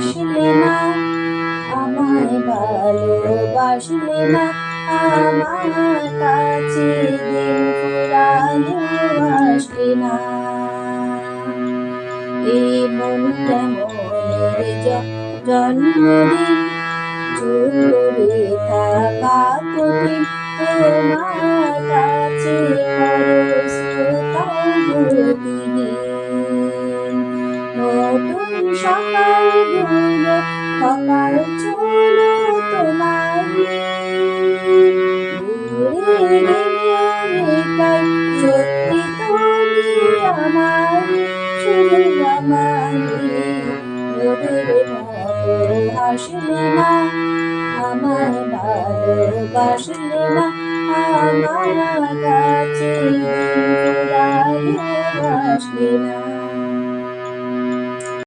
আসলে না, আমায় ভালোবাসলে না, আমার কাছে দিন ফুরালেও আসলে না। এই মন কেমনের জন্মদিন, চুপ করে থাকা কঠিন, তোমার কাছে খরস্রোতাও প্রতিদিন। নতুন সকাল গুলো সকাল চলো তোমার ঘুরে রেখায়, সত্যি তুমি আমার, শুধু আমার রোদের মতো হাসলে না, আমায় ভালোবাসলে না, আমার কাছে দিন ফুরালেও আসলে না।